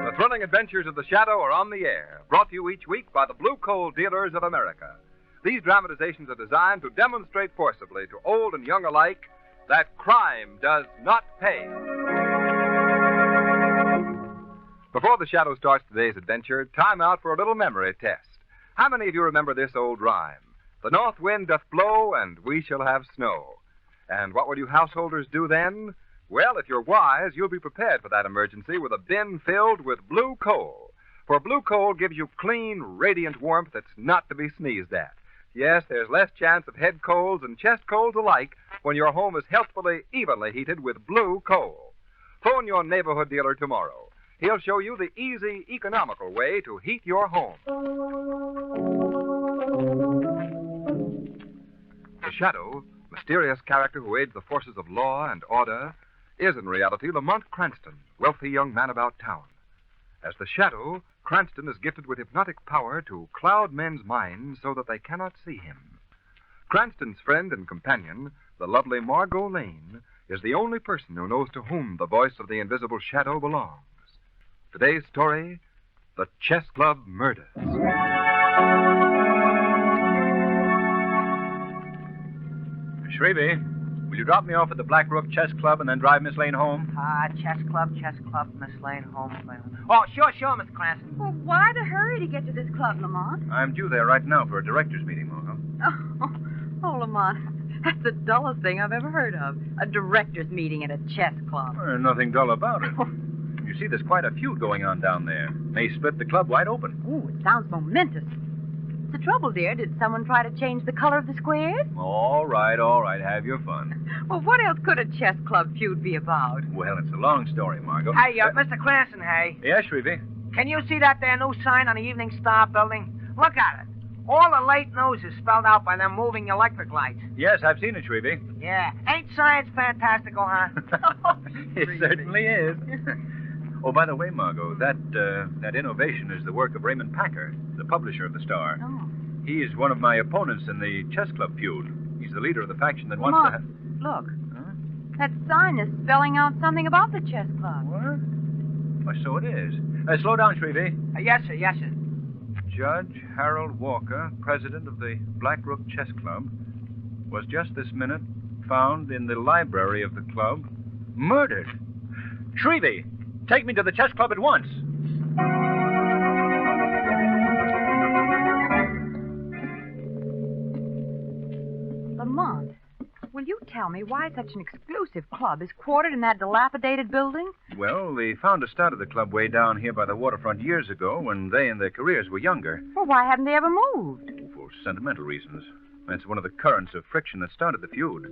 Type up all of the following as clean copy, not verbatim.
The thrilling adventures of the Shadow are on the air, brought to you each week by the Blue Coal Dealers of America. These dramatizations are designed to demonstrate forcibly to old and young alike that crime does not pay. Before the Shadow starts today's adventure, time out for a little memory test. How many of you remember this old rhyme? The north wind doth blow, and we shall have snow. And what will you householders do then? Well, if you're wise, you'll be prepared for that emergency with a bin filled with blue coal. For blue coal gives you clean, radiant warmth that's not to be sneezed at. Yes, there's less chance of head colds and chest colds alike when your home is healthfully, evenly heated with blue coal. Phone your neighborhood dealer tomorrow. He'll show you the easy, economical way to heat your home. The Shadow, mysterious character who aids the forces of law and order, is in reality Lamont Cranston, wealthy young man about town. As the Shadow, Cranston is gifted with hypnotic power to cloud men's minds so that they cannot see him. Cranston's friend and companion, the lovely Margot Lane, is the only person who knows to whom the voice of the invisible Shadow belongs. Today's story, The Chess Club Murders. Shrevey, will you drop me off at the Black Roof Chess Club and then drive Miss Lane home? Chess Club, Miss Lane, home. Oh, sure, Miss Cranston. Well, why the hurry to get to this club, Lamont? I'm due there right now for a director's meeting, Margot. Oh, Lamont, that's the dullest thing I've ever heard of. A director's meeting at a chess club. Well, nothing dull about it. You see, there's quite a feud going on down there. May split the club wide open. Oh, it sounds momentous. The trouble, dear, did someone try to change the color of the squares? All right. Have your fun. Well, what else could a chess club feud be about? Well, it's a long story, Margot. Hey, Mr. Cranston, hey. Yes, Shrevey? Can you see that there new sign on the Evening Star building? Look at it. All the late news is spelled out by them moving electric lights. Yes, I've seen it, Shrevey. Yeah. Ain't science fantastical, huh? It certainly is. Oh, by the way, Margot, that innovation is the work of Raymond Packer, the publisher of the Star. Oh. He's one of my opponents in the chess club feud. He's the leader of the faction that wants Lamont, to have... look. Huh? That sign is spelling out something about the chess club. What? Why, so it is. Slow down, Shrevey. Yes, sir. Judge Harold Walker, president of the Black Roof Chess Club, was just this minute found in the library of the club, murdered. Shrevey, take me to the chess club at once. Lamont, will you tell me why such an exclusive club is quartered in that dilapidated building? Well, the founders started the club way down here by the waterfront years ago when they and their careers were younger. Well, why haven't they ever moved? For sentimental reasons. That's one of the currents of friction that started the feud.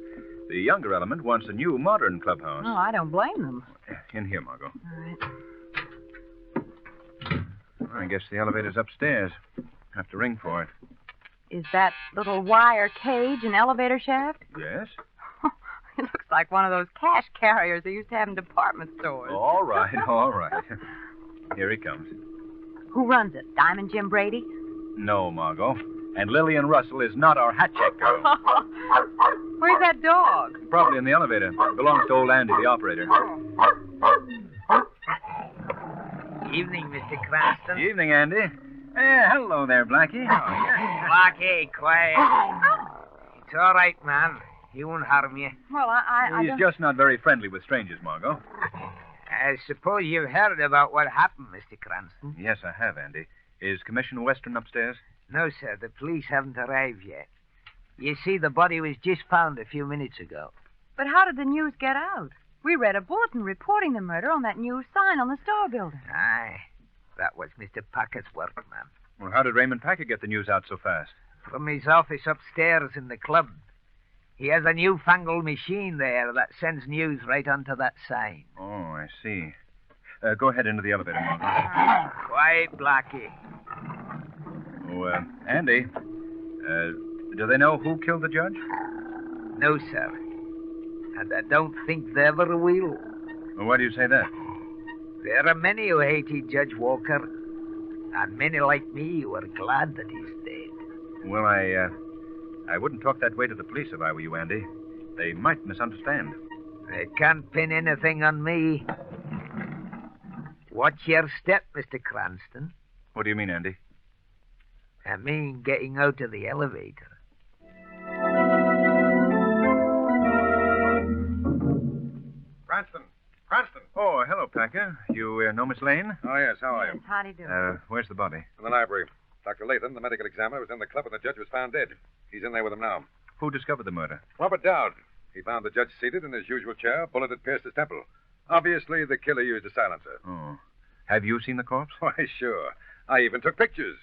The younger element wants a new, modern clubhouse. Oh, I don't blame them. In here, Margot. All right. I guess the elevator's upstairs. Have to ring for it. Is that little wire cage an elevator shaft? Yes? It looks like one of those cash carriers they used to have in department stores. All right. Here he comes. Who runs it? Diamond Jim Brady? No, Margot. And Lillian Russell is not our hat check girl. Where's that dog? Probably in the elevator. It belongs to old Andy, the operator. Evening, Mr. Cranston. Evening, Andy. Hello there, Blackie. Blackie, quiet. It's all right, man. He won't harm you. Well, I He's don't... just not very friendly with strangers, Margot. I suppose you've heard about what happened, Mr. Cranston. Yes, I have, Andy. Is Commissioner Western upstairs? No, sir. The police haven't arrived yet. You see, the body was just found a few minutes ago. But how did the news get out? We read a bulletin reporting the murder on that new sign on the Star building. Aye. That was Mr. Packer's work, man. Well, how did Raymond Packer get the news out so fast? From his office upstairs in the club. He has a newfangled machine there that sends news right onto that sign. Oh, I see. Go ahead into the elevator, Margot. Quiet, Blackie. Oh, Andy, do they know who killed the judge? No, sir. And I don't think they ever will. Well, why do you say that? There are many who hated Judge Walker, and many like me who are glad that he's dead. Well, I wouldn't talk that way to the police if I were you, Andy. They might misunderstand. They can't pin anything on me. Watch your step, Mr. Cranston. What do you mean, Andy? I mean getting out of the elevator. Cranston. Cranston. Oh, hello, Packer. You know Miss Lane? Oh, yes. How are you? How do you do? Where's the body? In the library. Dr. Latham, the medical examiner, was in the club when the judge was found dead. He's in there with him now. Who discovered the murder? Robert Dowd. He found the judge seated in his usual chair. A bullet had pierced his temple. Obviously, the killer used a silencer. Oh. Have you seen the corpse? Why, sure. I even took pictures.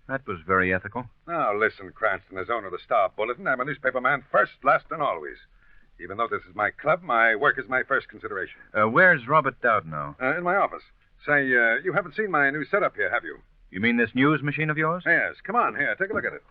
That was very ethical. Now, listen, Cranston, as owner of the Star Bulletin, I'm a newspaper man first, last, and always. Even though this is my club, my work is my first consideration. Where's Robert Dowd now? In my office. Say, you haven't seen my new setup here, have you? You mean this news machine of yours? Yes. Come on, here, take a look at it.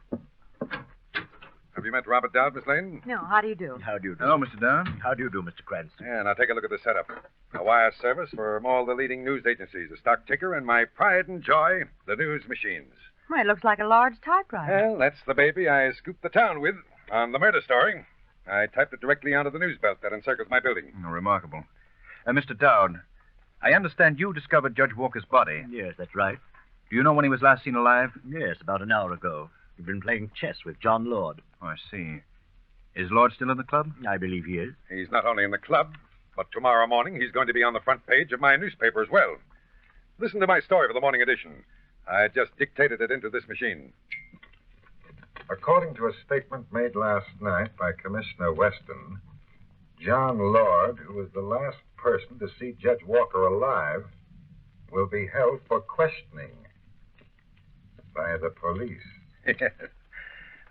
Have you met Robert Dowd, Miss Lane? No, how do you do? How do you do? Hello, Mr. Dowd. How do you do, Mr. Cranston? Yeah, now take a look at the setup. A wire service from all the leading news agencies, a stock ticker, and my pride and joy, the news machines. Well, it looks like a large typewriter. Well, that's the baby I scooped the town with on the murder story. I typed it directly onto the news belt that encircles my building. Oh, remarkable. Mr. Dowd, I understand you discovered Judge Walker's body. Yes, that's right. Do you know when he was last seen alive? Yes, about an hour ago. He'd been playing chess with John Lord. Oh, I see. Is Lord still in the club? I believe he is. He's not only in the club, but tomorrow morning he's going to be on the front page of my newspaper as well. Listen to my story for the morning edition. I just dictated it into this machine. According to a statement made last night by Commissioner Weston, John Lord, who was the last person to see Judge Walker alive, will be held for questioning by the police.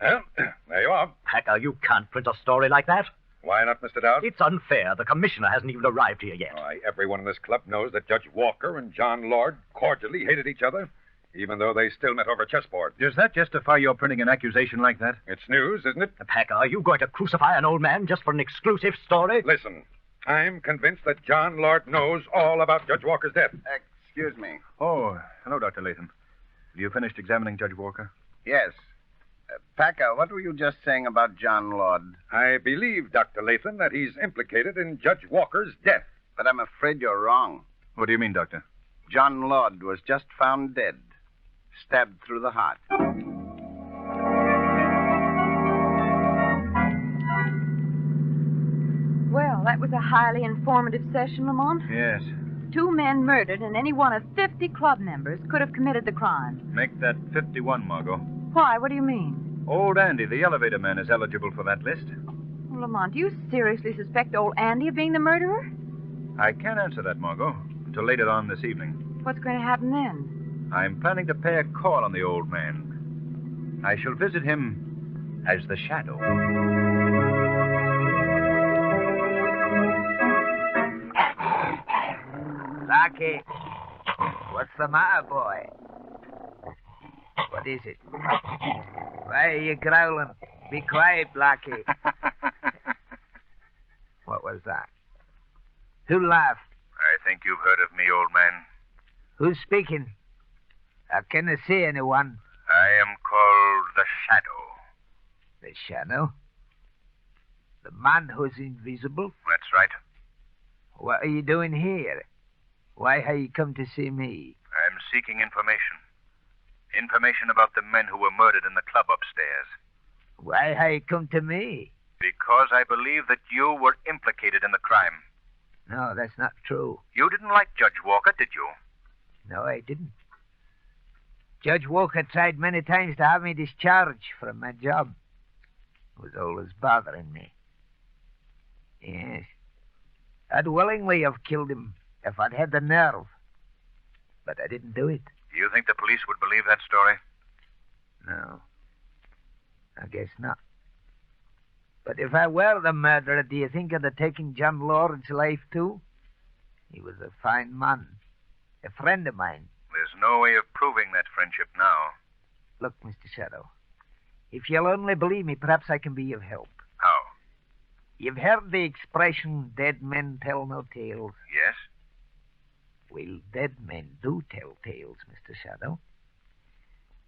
Well, there you are. Packer, you can't print a story like that. Why not, Mr. Dowd? It's unfair. The commissioner hasn't even arrived here yet. Why, everyone in this club knows that Judge Walker and John Lord cordially hated each other, even though they still met over chessboard. Does that justify your printing an accusation like that? It's news, isn't it? Packer, are you going to crucify an old man just for an exclusive story? Listen, I'm convinced that John Lord knows all about Judge Walker's death. Excuse me. Oh, hello, Dr. Latham. Have you finished examining Judge Walker? Yes. Packer, what were you just saying about John Lord? I believe, Dr. Latham, that he's implicated in Judge Walker's death. But I'm afraid you're wrong. What do you mean, Doctor? John Lord was just found dead, stabbed through the heart. Well, that was a highly informative session, Lamont. Yes. 2 men murdered, and any one of 50 club members could have committed the crime. Make that 51, Margot. Why? What do you mean? Old Andy, the elevator man, is eligible for that list. Well, Lamont, do you seriously suspect old Andy of being the murderer? I can't answer that, Margot, until later on this evening. What's going to happen then? I'm planning to pay a call on the old man. I shall visit him as the Shadow. Blackie, what's the matter, boy? What is it? Why are you growling? Be quiet, Blackie. What was that? Who laughed? I think you've heard of me, old man. Who's speaking? I can't see anyone. I am called the Shadow. The Shadow? The man who's invisible? That's right. What are you doing here? Why have you come to see me? I'm seeking information. Information about the men who were murdered in the club upstairs. Why have you come to me? Because I believe that you were implicated in the crime. No, that's not true. You didn't like Judge Walker, did you? No, I didn't. Judge Walker tried many times to have me discharged from my job. It was always bothering me. Yes. I'd willingly have killed him if I'd had the nerve. But I didn't do it. Do you think the police would believe that story? No. I guess not. But if I were the murderer, do you think I'd have taken John Lord's life, too? He was a fine man. A friend of mine. There's no way of proving that friendship now. Look, Mr. Shadow, if you'll only believe me, perhaps I can be of help. How? You've heard the expression, dead men tell no tales. Yes? Well, dead men do tell tales, Mr. Shadow.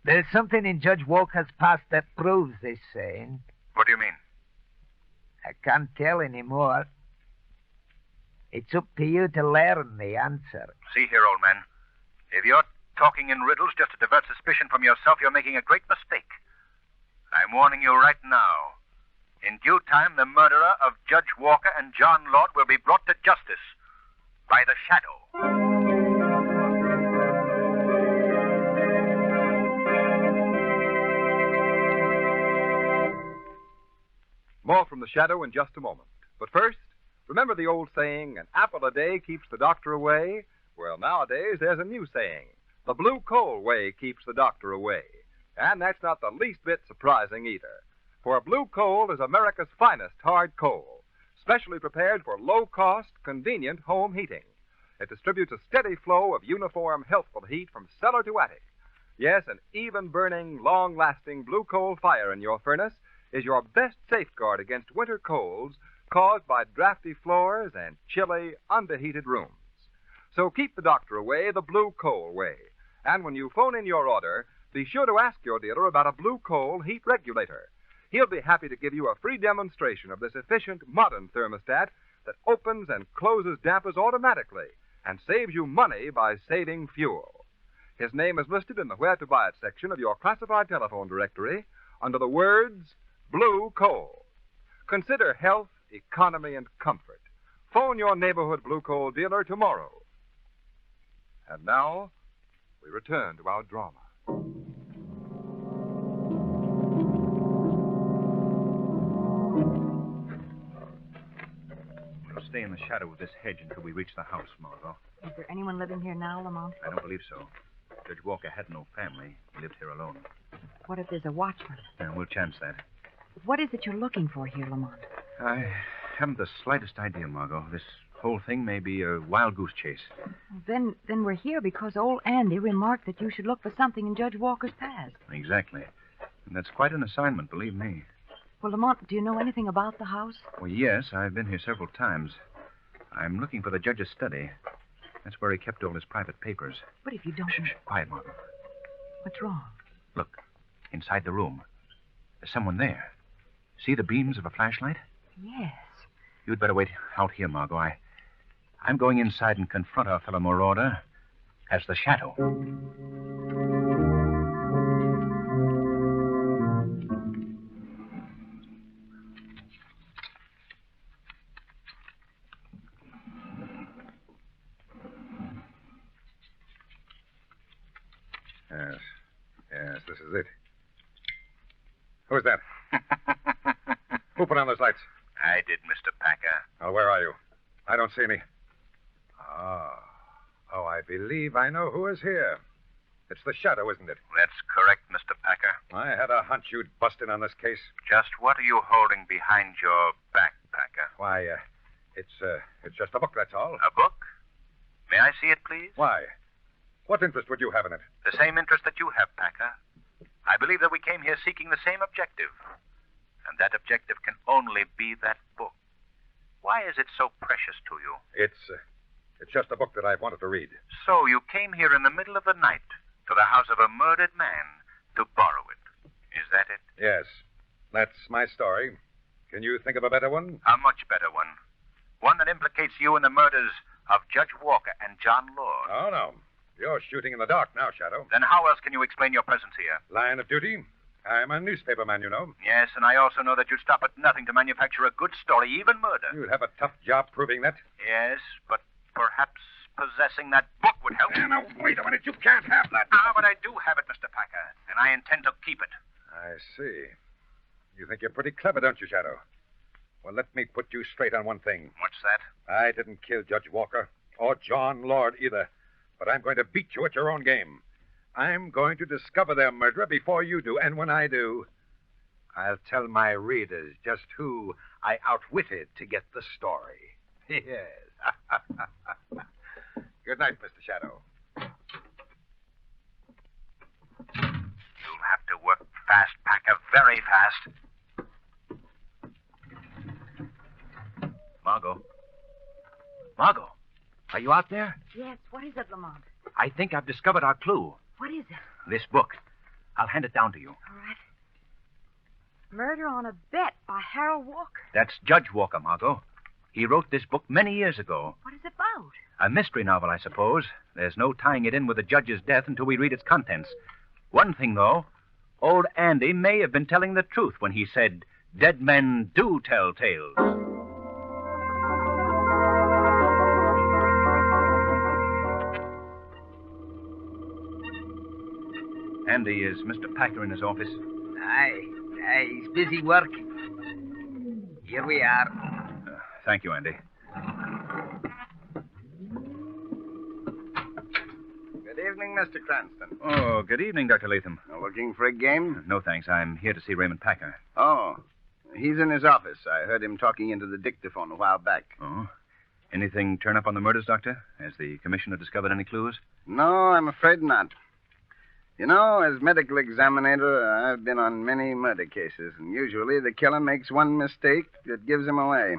There's something in Judge Walker's past that proves this saying. What do you mean? I can't tell anymore. It's up to you to learn the answer. See here, old man. If you're talking in riddles just to divert suspicion from yourself, you're making a great mistake. I'm warning you right now. In due time, the murderer of Judge Walker and John Lord will be brought to justice by the Shadow. More from the Shadow in just a moment. But first, remember the old saying, an apple a day keeps the doctor away? Well, nowadays, there's a new saying. The blue coal way keeps the doctor away. And that's not the least bit surprising either. For blue coal is America's finest hard coal, specially prepared for low-cost, convenient home heating. It distributes a steady flow of uniform, healthful heat from cellar to attic. Yes, an even-burning, long-lasting blue coal fire in your furnace is your best safeguard against winter colds caused by drafty floors and chilly, underheated rooms. So keep the doctor away the blue coal way. And when you phone in your order, be sure to ask your dealer about a blue coal heat regulator. He'll be happy to give you a free demonstration of this efficient, modern thermostat that opens and closes dampers automatically and saves you money by saving fuel. His name is listed in the Where to Buy It section of your classified telephone directory under the words Blue Coal. Consider health, economy, and comfort. Phone your neighborhood blue coal dealer tomorrow. And now, we return to our drama. We'll stay in the shadow of this hedge until we reach the house, Margot. Is there anyone living here now, Lamont? I don't believe so. Judge Walker had no family. He lived here alone. What if there's a watchman? We'll chance that. What is it you're looking for here, Lamont? I haven't the slightest idea, Margot. This whole thing may be a wild goose chase. Then we're here because old Andy remarked that you should look for something in Judge Walker's past. Exactly. And that's quite an assignment, believe me. Well, Lamont, do you know anything about the house? Well, yes, I've been here several times. I'm looking for the judge's study. That's where he kept all his private papers. But if you don't... Shh, quiet, Margot. What's wrong? Look, inside the room. There's someone there. See the beams of a flashlight? Yes. You'd better wait out here, Margot. I'm going inside and confront our fellow marauder as the Shadow. Yes, this is it. Who's that? Who put on those lights? I did, Mr. Packer. Oh, where are you? I don't see any. Oh, I believe I know who is here. It's the Shadow, isn't it? That's correct, Mr. Packer. I had a hunch you'd bust in on this case. Just what are you holding behind your back, Packer? Why, it's just a book, that's all. A book? May I see it, please? Why? What interest would you have in it? The same interest that you have, Packer. I believe that we came here seeking the same objective. And that objective can only be that book. Why is it so precious to you? It's just a book that I've wanted to read. So you came here in the middle of the night to the house of a murdered man to borrow it. Is that it? Yes. That's my story. Can you think of a better one? A much better one. One that implicates you in the murders of Judge Walker and John Lord. Oh, no. You're shooting in the dark now, Shadow. Then how else can you explain your presence here? Line of duty. I'm a newspaper man, you know. Yes, and I also know that you'd stop at nothing to manufacture a good story, even murder. You'd have a tough job proving that. Yes, but perhaps possessing that book would help. Now, wait a minute. You can't have that. But I do have it, Mr. Packer, and I intend to keep it. I see. You think you're pretty clever, don't you, Shadow? Well, let me put you straight on one thing. What's that? I didn't kill Judge Walker, or John Lord either. But I'm going to beat you at your own game. I'm going to discover their murderer before you do, and when I do, I'll tell my readers just who I outwitted to get the story. Yes. Good night, Mr. Shadow. You'll have to work fast, Packer, very fast. Margot. Margot, are you out there? Yes, what is it, Lamont? I think I've discovered our clue. What is it? This book. I'll hand it down to you. All right. Murder on a Bet by Harold Walker. That's Judge Walker, Margot. He wrote this book many years ago. What is it about? A mystery novel, I suppose. There's no tying it in with the judge's death until we read its contents. One thing, though, old Andy may have been telling the truth when he said, dead men do tell tales. Andy, is Mr. Packer in his office? Aye, he's busy working. Here we are. Thank you, Andy. Good evening, Mr. Cranston. Oh, good evening, Dr. Latham. Looking for a game? No, thanks. I'm here to see Raymond Packer. Oh, he's in his office. I heard him talking into the dictaphone a while back. Oh? Anything turn up on the murders, Doctor? Has the commissioner discovered any clues? No, I'm afraid not. You know, as medical examiner, I've been on many murder cases, and usually the killer makes one mistake that gives him away.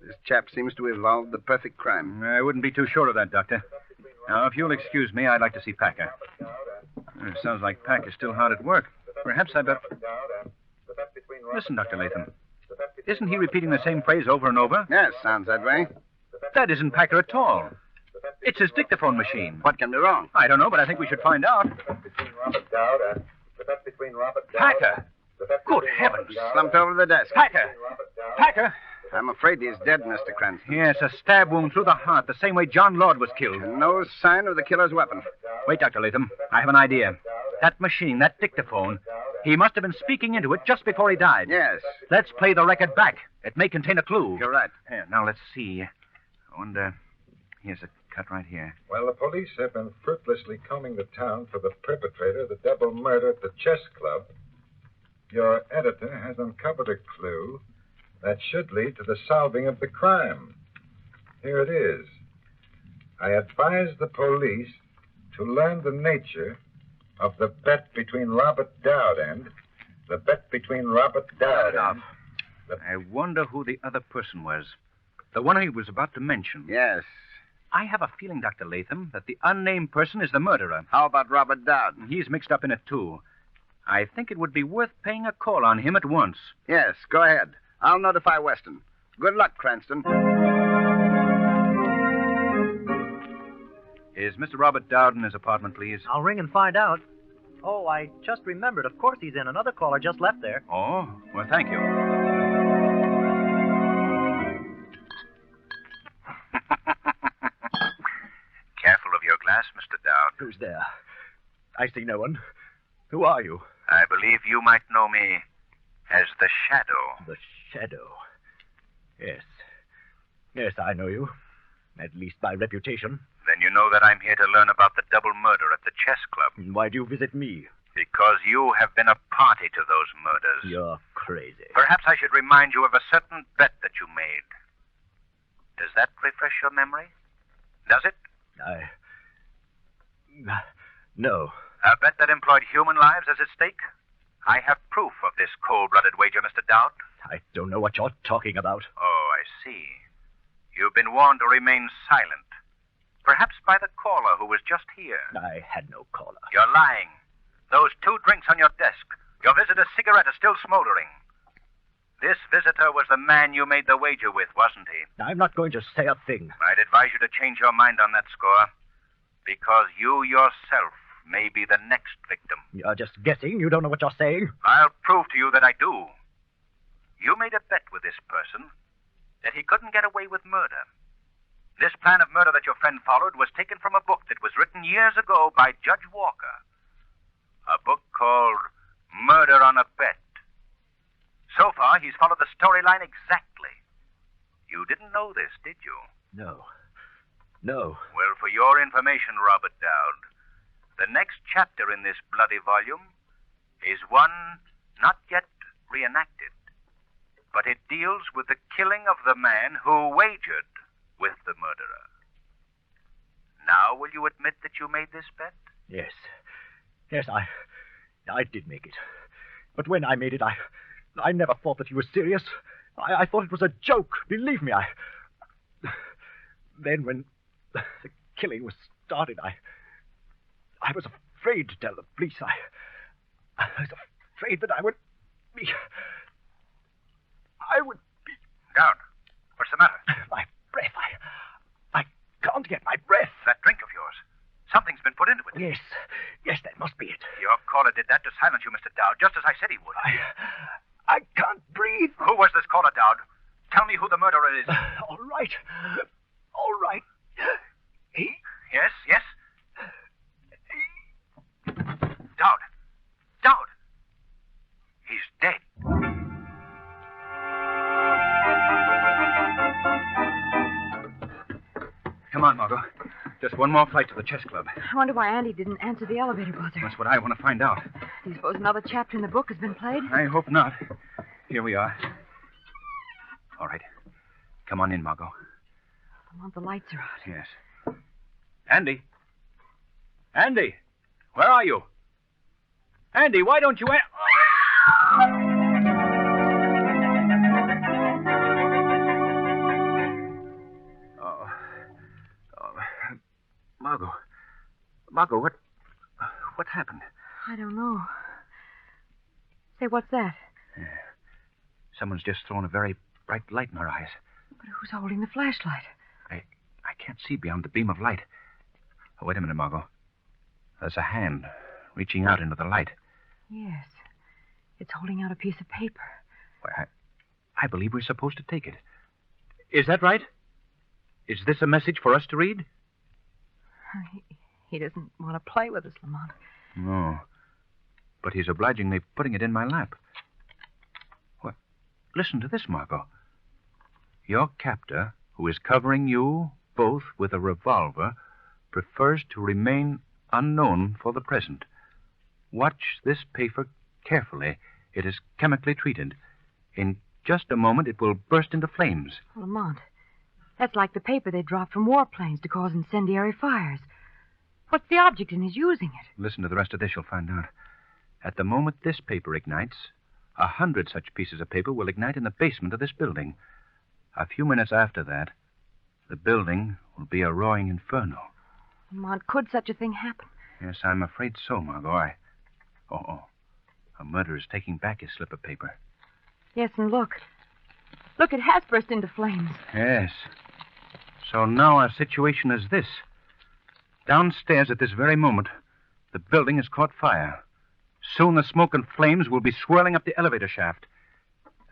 This chap seems to have evolved the perfect crime. I wouldn't be too sure of that, Doctor. Now, if you'll excuse me, I'd like to see Packer. It sounds like Packer's still hard at work. Perhaps I better... Listen, Dr. Latham. Isn't he repeating the same phrase over and over? Yes, sounds that way. That isn't Packer at all. It's his dictaphone machine. What can be wrong? I don't know, but I think we should find out. Packer! Good heavens! Slumped over the desk. Packer! Packer! I'm afraid he's dead, Mr. Cranston. Yes, a stab wound through the heart, the same way John Lord was killed. And no sign of the killer's weapon. Wait, Dr. Latham. I have an idea. That machine, that dictaphone, he must have been speaking into it just before he died. Yes. Let's play the record back. It may contain a clue. You're right. Here, now let's see. I wonder... Here's a cut right here. Well, the police have been fruitlessly combing the town for the perpetrator of the double murder at the chess club. Your editor has uncovered a clue that should lead to the solving of the crime. Here it is. I advise the police to learn the nature of the bet between Robert Dowd and... I wonder who the other person was. The one he was about to mention. Yes. I have a feeling, Dr. Latham, that the unnamed person is the murderer. How about Robert Dowd? He's mixed up in it, too. I think it would be worth paying a call on him at once. Yes, go ahead. I'll notify Weston. Good luck, Cranston. Is Mr. Robert Dowd in his apartment, please? I'll ring and find out. Oh, I just remembered. Of course he's in. Another caller just left there. Oh, well, thank you. Careful of your glass, Mr. Dowd. Who's there? I see no one. Who are you? I believe you might know me as the Shadow. The Shadow. Yes. Yes, I know you. At least by reputation. Then you know that I'm here to learn about the double murder at the chess club. Why do you visit me? Because you have been a party to those murders. You're crazy. Perhaps I should remind you of a certain bet that you made. Does that refresh your memory? Does it? No. A bet that employed human lives as its stake? I have proof of this cold-blooded wager, Mr. Dowd. I don't know what you're talking about. Oh, I see. You've been warned to remain silent. Perhaps by the caller who was just here. I had no caller. You're lying. Those 2 drinks on your desk. Your visitor's cigarette is still smoldering. This visitor was the man you made the wager with, wasn't he? I'm not going to say a thing. I'd advise you to change your mind on that score. Because you yourself may be the next victim. You're just guessing. You don't know what you're saying. I'll prove to you that I do. You made a bet with this person that he couldn't get away with murder. This plan of murder that your friend followed was taken from a book that was written years ago by Judge Walker. A book called Murder on a Bet. So far, he's followed the storyline exactly. You didn't know this, did you? No. Well, for your information, Robert Dowd, the next chapter in this bloody volume is one not yet reenacted. But it deals with the killing of the man who wagered with the murderer. Now, will you admit that you made this bet? Yes. Yes, I did make it. But when I made it, I never thought that he was serious. I thought it was a joke. Believe me, Then when the killing was started, I was afraid to tell the police. I was afraid that I would be... Dowd, what's the the matter? My breath. I can't get my breath. That drink of yours. Something's been put into it. Yes. Yes, that must be it. Your caller did that to silence you, Mr. Dowd, just as I said he would. I can't breathe. Who was this caller, Dowd? Tell me who the murderer is. All right. All right. He... Yes, yes? Dowd. Dowd. He's dead. Come on, Margot. Just one more flight to the chess club. I wonder why Andy didn't answer the elevator buzzer. That's what I want to find out. Do you suppose another chapter in the book has been played? I hope not. Here we are. All right. Come on in, Margot. Lamont, the lights are out. Yes. Andy. Andy. Where are you? Andy, why don't you... Margot, what happened? I don't know. Say, what's that? Someone's just thrown a very bright light in our eyes. But who's holding the flashlight? I can't see beyond the beam of light. Oh, wait a minute, Margot. There's a hand reaching out into the light. Yes. It's holding out a piece of paper. Why, I believe we're supposed to take it. Is that right? Is this a message for us to read? He doesn't want to play with us, Lamont. No. But he's obligingly putting it in my lap. Well, listen to this, Margot. Your captor, who is covering you both with a revolver, prefers to remain unknown for the present. Watch this paper carefully. It is chemically treated. In just a moment, it will burst into flames. Lamont, that's like the paper they dropped from warplanes to cause incendiary fires. What's the object in his using it? Listen to the rest of this, you'll find out. At the moment this paper ignites, 100 such pieces of paper will ignite in the basement of this building. A few minutes after that, the building will be a roaring inferno. Lamont, could such a thing happen? Yes, I'm afraid so, Margot. Oh. A murderer is taking back his slip of paper. Yes, and look. Look, it has burst into flames. Yes. So now our situation is this. Downstairs at this very moment, the building has caught fire. Soon the smoke and flames will be swirling up the elevator shaft.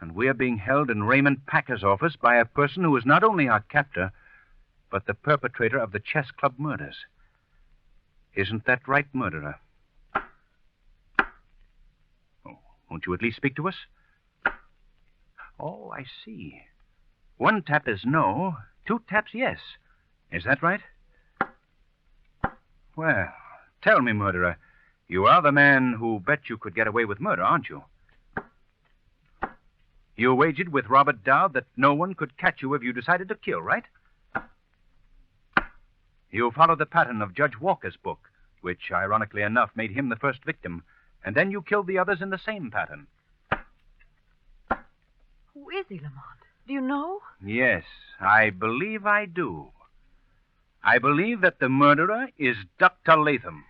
And we are being held in Raymond Packer's office by a person who is not only our captor, but the perpetrator of the chess club murders. Isn't that right, murderer? Oh, won't you at least speak to us? Oh, I see. 1 tap is no, 2 taps yes. Is that right? Well, tell me, murderer, you are the man who bet you could get away with murder, aren't you? You wagered with Robert Dowd that no one could catch you if you decided to kill, right? You followed the pattern of Judge Walker's book, which, ironically enough, made him the first victim, and then you killed the others in the same pattern. Who is he, Lamont? Do you know? Yes, I believe I do. I believe that the murderer is Dr. Latham.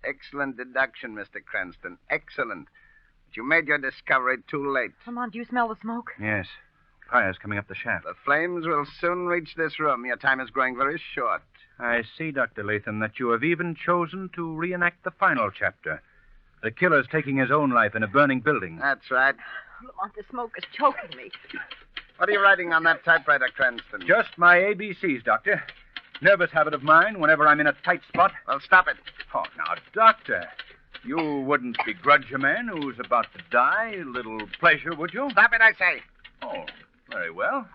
Excellent deduction, Mr. Cranston. Excellent. But you made your discovery too late. Lamont, do you smell the smoke? Yes. Fire's coming up the shaft. The flames will soon reach this room. Your time is growing very short. I see, Dr. Latham, that you have even chosen to reenact the final chapter. The killer's taking his own life in a burning building. That's right. Lamont, the smoke is choking me. What are you writing on that typewriter, Cranston? Just my ABCs, Doctor. Nervous habit of mine whenever I'm in a tight spot. Well, stop it. Oh, now, Doctor, you wouldn't begrudge a man who's about to die a little pleasure, would you? Stop it, I say. Oh, very well.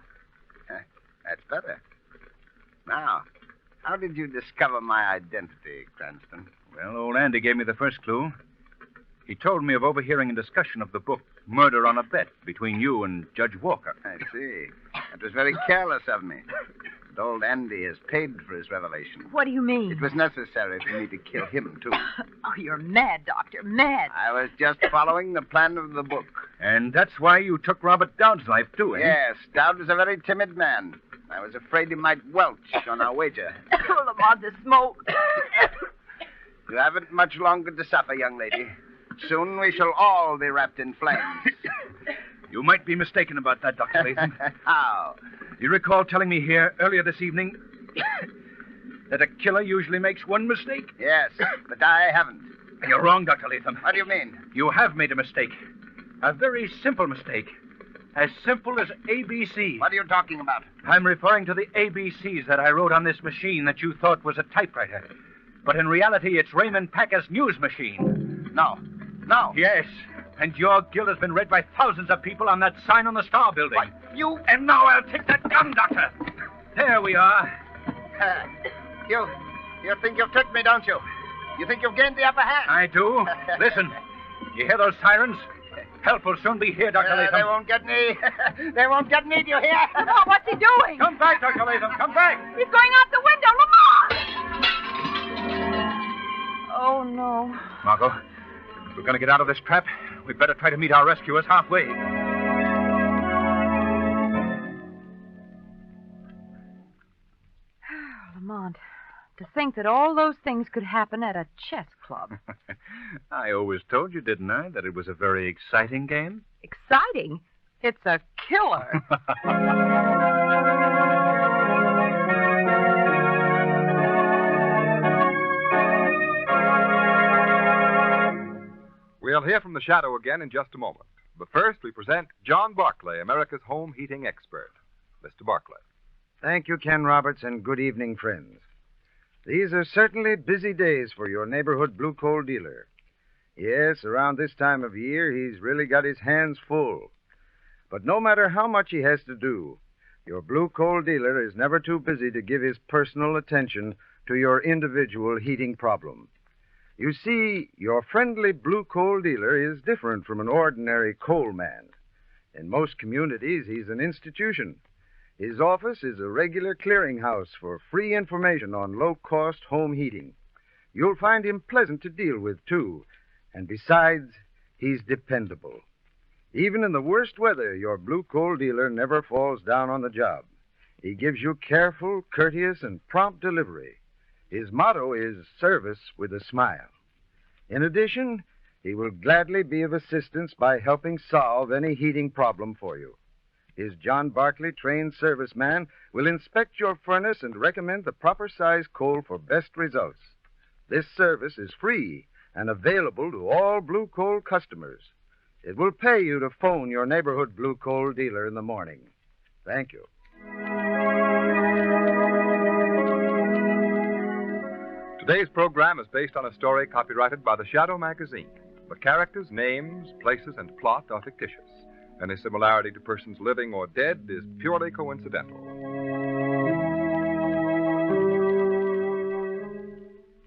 That's better. Now, how did you discover my identity, Cranston? Well, old Andy gave me the first clue. He told me of overhearing a discussion of the book Murder on a Bet between you and Judge Walker. I see. That was very careless of me. But old Andy has paid for his revelation. What do you mean? It was necessary for me to kill him, too. Oh, you're mad, Doctor, mad. I was just following the plan of the book. And that's why you took Robert Dowd's life, too, eh? Yes, Dowd was a very timid man. I was afraid he might welch on our wager. Oh, Lamont, the smoke. You haven't much longer to suffer, young lady. Soon we shall all be wrapped in flames. You might be mistaken about that, Dr. Latham. How? You recall telling me here earlier this evening that a killer usually makes one mistake? Yes, but I haven't. You're wrong, Dr. Latham. What do you mean? You have made a mistake. A very simple mistake. As simple as ABC. What are you talking about? I'm referring to the ABCs that I wrote on this machine that you thought was a typewriter. But in reality, it's Raymond Packer's news machine. No. No. Yes. And your guild has been read by thousands of people on that sign on the Star Building. What? You... And now I'll take that gun, Doctor. There we are. You think you've tricked me, don't you? You think you've gained the upper hand? I do. Listen. You hear those sirens? Help will soon be here, Dr. Latham. They won't get me. They won't get me, do you hear? Lamont, what's he doing? Come back, Dr. Latham. Come back. He's going out the window. Lamont! Oh, no. Margot, if we're going to get out of this trap, we'd better try to meet our rescuers halfway. Lamont, to think that all those things could happen at a chess club. I always told you, didn't I, that it was a very exciting game? Exciting? It's a killer. We'll hear from the Shadow again in just a moment. But first, we present John Barclay, America's home heating expert. Mr. Barclay. Thank you, Ken Roberts, and good evening, friends. These are certainly busy days for your neighborhood blue coal dealer. Yes, around this time of year, he's really got his hands full. But no matter how much he has to do, your blue coal dealer is never too busy to give his personal attention to your individual heating problem. You see, your friendly blue coal dealer is different from an ordinary coal man. In most communities, he's an institution. His office is a regular clearinghouse for free information on low-cost home heating. You'll find him pleasant to deal with, too. And besides, he's dependable. Even in the worst weather, your blue coal dealer never falls down on the job. He gives you careful, courteous, and prompt delivery. His motto is service with a smile. In addition, he will gladly be of assistance by helping solve any heating problem for you. His John Barclay trained serviceman will inspect your furnace and recommend the proper size coal for best results. This service is free and available to all blue coal customers. It will pay you to phone your neighborhood blue coal dealer in the morning. Thank you. Today's program is based on a story copyrighted by the Shadow magazine. The characters, names, places, and plot are fictitious. Any similarity to persons living or dead is purely coincidental.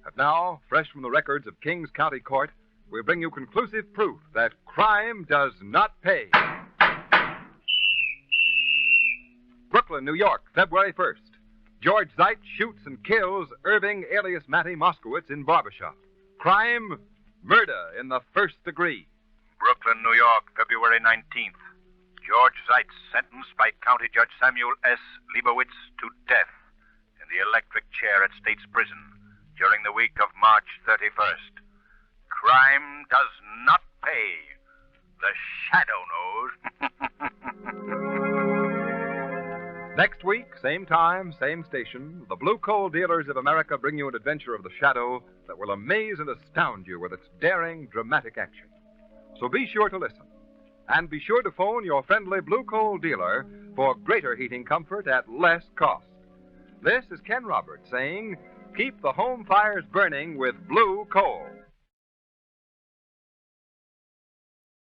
And now, fresh from the records of Kings County Court, we bring you conclusive proof that crime does not pay. Brooklyn, New York, February 1st. George Zeitz shoots and kills Irving alias Matty Moskowitz in barbershop. Crime, murder in the first degree. Brooklyn, New York, February 19th. George Zeitz sentenced by County Judge Samuel S. Leibowitz to death in the electric chair at State's Prison during the week of March 31st. Crime does not pay. The Shadow knows. Next week, same time, same station, the Blue Coal Dealers of America bring you an adventure of the Shadow that will amaze and astound you with its daring, dramatic action. So be sure to listen. And be sure to phone your friendly Blue Coal dealer for greater heating comfort at less cost. This is Ken Roberts saying, keep the home fires burning with Blue Coal.